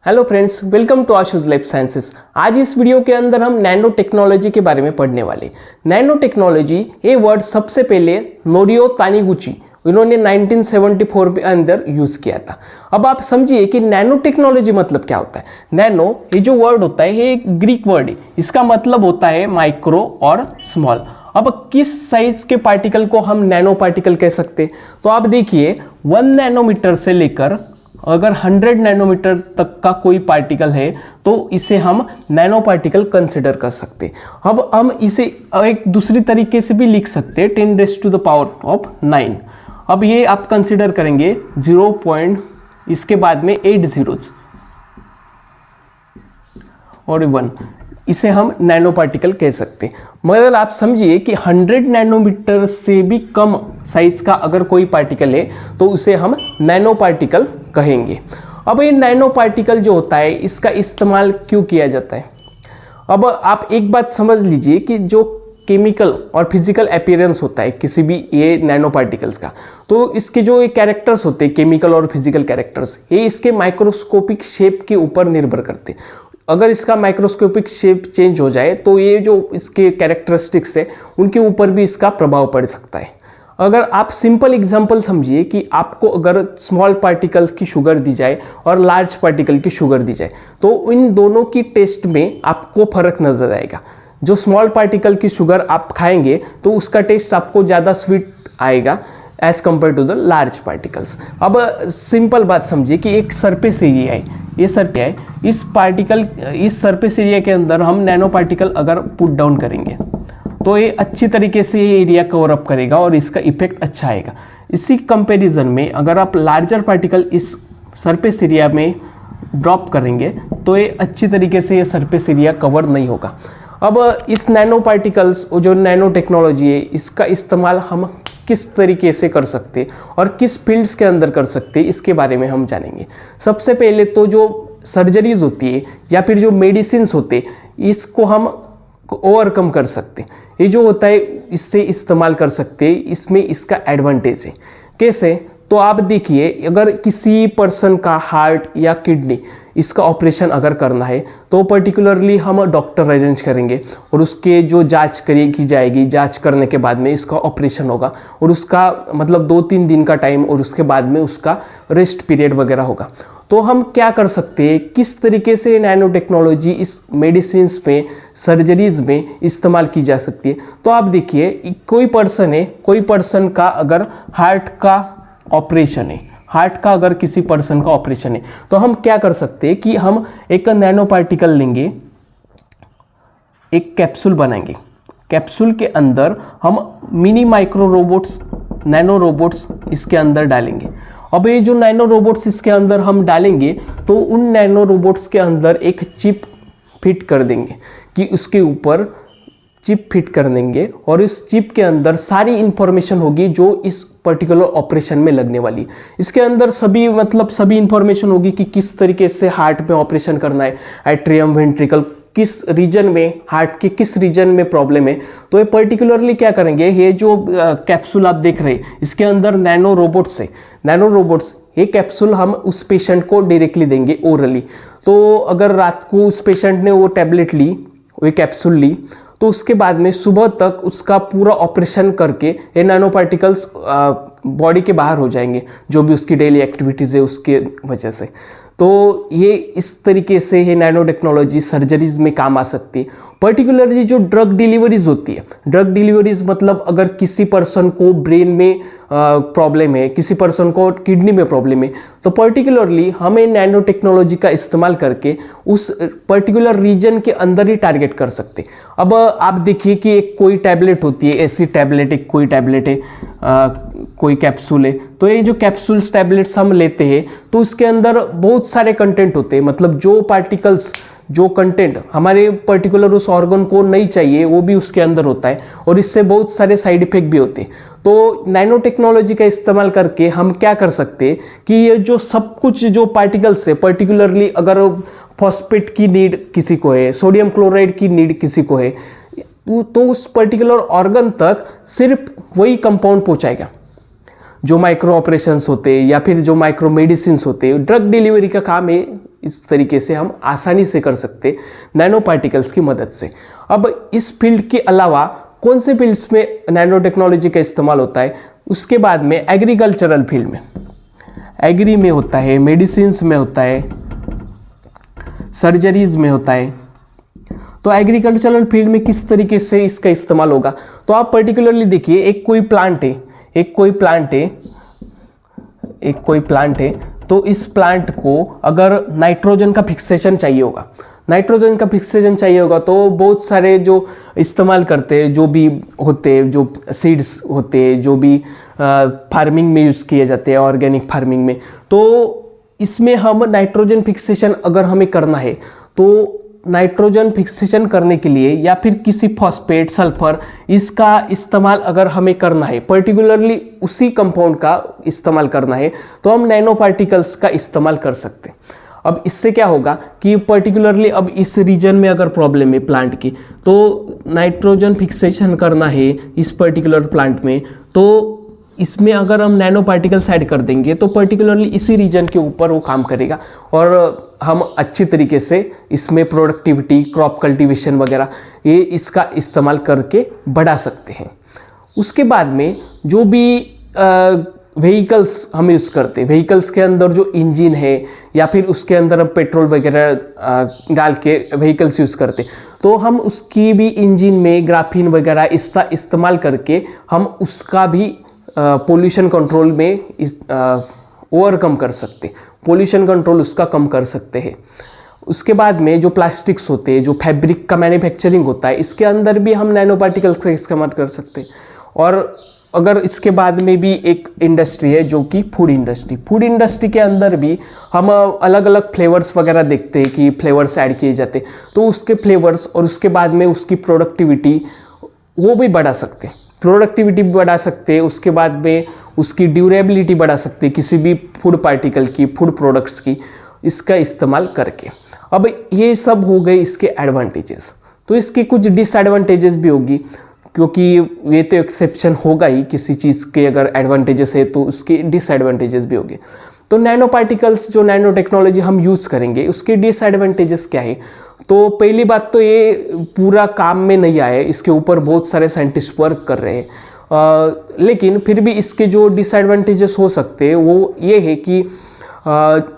Hello friends, welcome to Ashu's life sciences. आज इस video के अंदर हम नैनो टेक्नोलॉजी के बारे में पढ़ने वाले। नैनो टेक्नोलॉजी ये वर्ड सबसे पहले नोरियो तानीगुची इन्होंने 1974 के अंदर यूज किया था। अब आप समझिए कि नैनो टेक्नोलॉजी मतलब क्या होता है। नैनो ये जो वर्ड होता है ये एक ग्रीक वर्ड है, इसका मतलब होता है माइक्रो और स्मॉल। अब किस साइज के पार्टिकल को हम नैनो पार्टिकल कह सकते हैं, तो आप देखिए 1 नैनोमीटर से लेकर अगर 100 नैनोमीटर तक का कोई पार्टिकल है तो इसे हम नैनो पार्टिकल कंसिडर कर सकते हैं। अब हम इसे एक दूसरी तरीके से भी लिख सकते हैं 10⁻⁹ अब ये आप कंसिडर करेंगे 0. इसके बाद में 8 zeros और 1, इसे हम नैनो पार्टिकल कह सकते हैं। मगर आप समझिए कि 100 नैनोमीटर से भी कम साइज का अगर कोई पार्टिकल है तो उसे हम नैनो पार्टिकल कहेंगे। अब ये नैनो पार्टिकल जो होता है इसका इस्तेमाल क्यों किया जाता है। अब आप एक बात समझ लीजिए कि जो केमिकल और फिजिकल अपीयरेंस होता है किसी भी ये नैनो पार्टिकल्स का, तो इसके जो ये कैरेक्टर्स होते हैं केमिकल और फिजिकल कैरेक्टर्स, ये इसके माइक्रोस्कोपिक शेप के ऊपर निर्भर करते हैं। अगर इसका माइक्रोस्कोपिक शेप चेंज हो जाए तो ये जो इसके कैरेक्टरिस्टिक्स है उनके ऊपर भी इसका प्रभाव पड़ सकता है। अगर आप सिंपल एग्जांपल समझिए कि आपको अगर स्मॉल पार्टिकल्स की शुगर दी जाए और लार्ज पार्टिकल की शुगर दी जाए तो इन दोनों की टेस्ट में आपको फर्क नजर आएगा। जो स्मॉल पार्टिकल की शुगर आप खाएंगे तो उसका टेस्ट आपको ज़्यादा स्वीट आएगा as compared to the large particles. अब सिंपल बात समझिए कि एक सरफेस एरिया है, ये सरफेस है, इस सरफेस एरिया के अंदर हम नैनो पार्टिकल अगर पुट डाउन करेंगे तो ये अच्छी तरीके से ये एरिया कवर अप करेगा और इसका इफेक्ट अच्छा आएगा। इसी कंपैरिजन में अगर आप लार्जर पार्टिकल इस सरफेस एरिया में ड्रॉप करेंगे तो ये अच्छी तरीके से ये सरफेस एरिया कवर नहीं होगा। अब इस नैनो पार्टिकल्स जो नैनो टेक्नोलॉजी है इसका इस्तेमाल हम किस तरीके से कर सकते और किस फील्ड्स के अंदर कर सकते इसके बारे में हम जानेंगे। सबसे पहले तो जो सर्जरीज होती है या फिर जो मेडिसिन्स होते इसको हम ओवरकम कर सकते। ये जो होता है इससे इस्तेमाल कर सकते, इसमें इसका एडवांटेज है। कैसे, तो आप देखिए अगर किसी पर्सन का हार्ट या किडनी इसका ऑपरेशन अगर करना है तो पर्टिकुलरली हम डॉक्टर अरेंज करेंगे और उसके जो जांच की जाएगी, जांच करने के बाद में इसका ऑपरेशन होगा और उसका मतलब 2-3 दिन का टाइम और उसके बाद में उसका रेस्ट पीरियड वगैरह होगा। तो हम क्या कर सकते हैं, किस तरीके से नैनो टेक्नोलॉजी इस मेडिसिन्स में, सर्जरीज में इस्तेमाल की जा सकती है। तो आप देखिए कोई पर्सन का अगर हार्ट का ऑपरेशन है, अगर किसी पर्सन का ऑपरेशन है तो हम क्या कर सकते हैं कि हम एक नैनो पार्टिकल लेंगे, एक कैप्सूल बनाएंगे, कैप्सूल के अंदर हम mini micro robots, nano robots इसके अंदर डालेंगे। अब ये जो नैनो रोबोट्स इसके अंदर हम डालेंगे तो उन नैनो रोबोट्स के अंदर एक चिप फिट कर देंगे कि उसके ऊपर चिप फिट कर देंगे और इस चिप के अंदर सारी इंफॉर्मेशन होगी जो इस पर्टिकुलर ऑपरेशन में लगने वाली। इसके अंदर सभी इंफॉर्मेशन होगी कि किस तरीके से हार्ट में ऑपरेशन करना है, एट्रियम, वेंट्रिकल, किस रीजन में, हार्ट के किस रीजन में प्रॉब्लम है। तो ये पर्टिकुलरली क्या करेंगे, ये जो कैप्सूल आप देख रहे हैं इसके अंदर नैनो रोबोट्स है, ये कैप्सूल हम उस पेशेंट को डायरेक्टली देंगे ओरली। तो अगर रात को उस पेशेंट ने वो टैबलेट ली, वो कैप्सूल ली, तो उसके बाद में सुबह तक उसका पूरा ऑपरेशन करके ये नैनो पार्टिकल्स बॉडी के बाहर हो जाएंगे, जो भी उसकी डेली एक्टिविटीज़ है उसके वजह से। तो ये इस तरीके से ये नैनो टेक्नोलॉजी सर्जरीज में काम आ सकती है। पर्टिकुलरली जो ड्रग डिलीवरीज होती है, ड्रग डिलीवरीज मतलब अगर किसी पर्सन को ब्रेन में प्रॉब्लम है, किसी पर्सन को किडनी में प्रॉब्लम है, तो पर्टिकुलरली हमें नैनो टेक्नोलॉजी का इस्तेमाल करके उस पर्टिकुलर रीजन के अंदर ही टारगेट कर सकते। अब आप देखिए कि एक कोई टैबलेट होती है, ऐसी टैबलेट है, कोई कैप्सूल है, तो ये जो कैप्सूल्स टैबलेट्स हम लेते हैं तो उसके अंदर बहुत सारे कंटेंट होते हैं, मतलब जो पार्टिकल्स, जो कंटेंट हमारे पर्टिकुलर उस ऑर्गन को नहीं चाहिए वो भी उसके अंदर होता है और इससे बहुत सारे साइड इफेक्ट भी होते हैं। तो नैनो टेक्नोलॉजी का इस्तेमाल करके हम क्या कर सकते हैं कि ये जो सब कुछ जो पार्टिकल्स है, पर्टिकुलरली अगर फॉस्फेट की नीड किसी को है, सोडियम क्लोराइड की नीड किसी को है, तो उस पर्टिकुलर ऑर्गन तक सिर्फ वही कंपाउंड पहुंचाएगा। जो माइक्रो ऑपरेशंस होते हैं या फिर जो माइक्रो मेडिसिन्स होते हैं, ड्रग डिलीवरी का काम है इस तरीके से हम आसानी से कर सकते नैनो पार्टिकल्स की मदद से। अब इस फील्ड के अलावा कौन से फील्ड्स में नैनो टेक्नोलॉजी का इस्तेमाल होता है, उसके बाद में एग्रीकल्चरल फील्ड में, एग्री में होता है, मेडिसिन्स में होता है, सर्जरीज में होता है। तो एग्रीकल्चरल फील्ड में किस तरीके से इसका इस्तेमाल होगा, तो आप पर्टिकुलरली देखिए, एक कोई प्लांट है, तो इस प्लांट को अगर नाइट्रोजन का फिक्सेशन चाहिए होगा, तो बहुत सारे जो इस्तेमाल करते हैं, जो भी होते हैं, जो सीड्स होते हैं, जो भी फार्मिंग में यूज़ किए जाते हैं, ऑर्गेनिक फार्मिंग में, तो इसमें हम नाइट्रोजन फिक्सेशन अगर हमें करना है, तो नाइट्रोजन फिक्सेशन करने के लिए या फिर किसी फॉस्फेट, सल्फर, इसका इस्तेमाल अगर हमें करना है, पर्टिकुलरली उसी कंपाउंड का इस्तेमाल करना है, तो हम नैनो पार्टिकल्स का इस्तेमाल कर सकते हैं। अब इससे क्या होगा कि पर्टिकुलरली अब इस रीजन में अगर प्रॉब्लम है प्लांट की, तो नाइट्रोजन फिक्सेशन करना है इस पर्टिकुलर प्लांट में, तो इसमें अगर हम नैनो पार्टिकल्स ऐड कर देंगे तो पर्टिकुलरली इसी रीजन के ऊपर वो काम करेगा और हम अच्छी तरीके से इसमें प्रोडक्टिविटी, क्रॉप कल्टीवेशन वगैरह ये इसका इस्तेमाल करके बढ़ा सकते हैं। उसके बाद में जो भी व्हीकल्स हम यूज़ करते हैं, व्हीकल्स के अंदर जो इंजन है या फिर उसके अंदर हम पेट्रोल वगैरह डाल के व्हीकल्स यूज़ करते हैं, तो हम उसकी भी इंजन में ग्राफीन वगैरह इसका इस्तेमाल करके हम उसका भी पोल्यूशन कंट्रोल में ओवरकम कर सकते, पोल्यूशन कंट्रोल उसका कम कर सकते हैं। उसके बाद में जो प्लास्टिक्स होते हैं, जो फैब्रिक का मैन्युफैक्चरिंग होता है, इसके अंदर भी हम नैनो पार्टिकल्स का इस्तेमाल कर सकते हैं। और अगर इसके बाद में भी एक इंडस्ट्री है जो कि फूड इंडस्ट्री के अंदर भी हम अलग अलग फ्लेवर्स वगैरह देखते हैं कि फ्लेवर्स ऐड किए जाते हैं, तो उसके फ्लेवर्स और उसके बाद में उसकी प्रोडक्टिविटी वो भी बढ़ा सकते, उसके बाद में उसकी ड्यूरेबिलिटी बढ़ा सकते किसी भी फूड पार्टिकल की, फूड प्रोडक्ट्स की, इसका इस्तेमाल करके। अब ये सब हो गए इसके एडवांटेजेस, तो इसके कुछ डिसएडवांटेजेस भी होगी, क्योंकि ये तो एक्सेप्शन होगा ही, किसी चीज़ के अगर एडवांटेजेस है तो उसके डिसएडवांटेजेस भी होंगे। तो नैनो पार्टिकल्स, जो नैनो टेक्नोलॉजी हम यूज़ करेंगे, उसके डिसएडवांटेजेस क्या है, तो पहली बात तो ये पूरा काम में नहीं आया है, इसके ऊपर बहुत सारे साइंटिस्ट वर्क कर रहे हैं, लेकिन फिर भी इसके जो डिसएडवांटेजेस हो सकते हैं वो ये है कि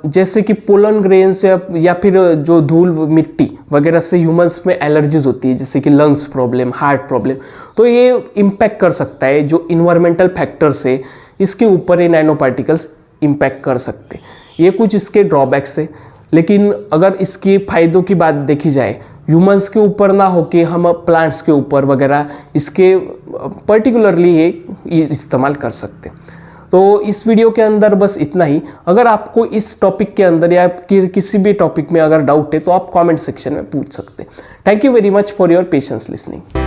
जैसे कि पोलन ग्रेन्स या फिर जो धूल मिट्टी वगैरह से ह्यूमंस में एलर्जीज होती है, जैसे कि लंग्स प्रॉब्लम, हार्ट प्रॉब्लम, तो ये इम्पैक्ट कर सकता है। जो इन्वायरमेंटल फैक्टर्स है इसके ऊपर ये नैनो पार्टिकल्स इम्पैक्ट कर सकते, ये कुछ इसके ड्रॉबैक्स है। लेकिन अगर इसके फ़ायदों की बात देखी जाए, ह्यूमंस के ऊपर ना होके हम प्लांट्स के ऊपर वगैरह इसके पर्टिकुलरली ये इस्तेमाल कर सकते। तो इस वीडियो के अंदर बस इतना ही। अगर आपको इस टॉपिक के अंदर या किसी भी टॉपिक में अगर डाउट है तो आप कमेंट सेक्शन में पूछ सकते हैं। Thank you very much for your patience listening.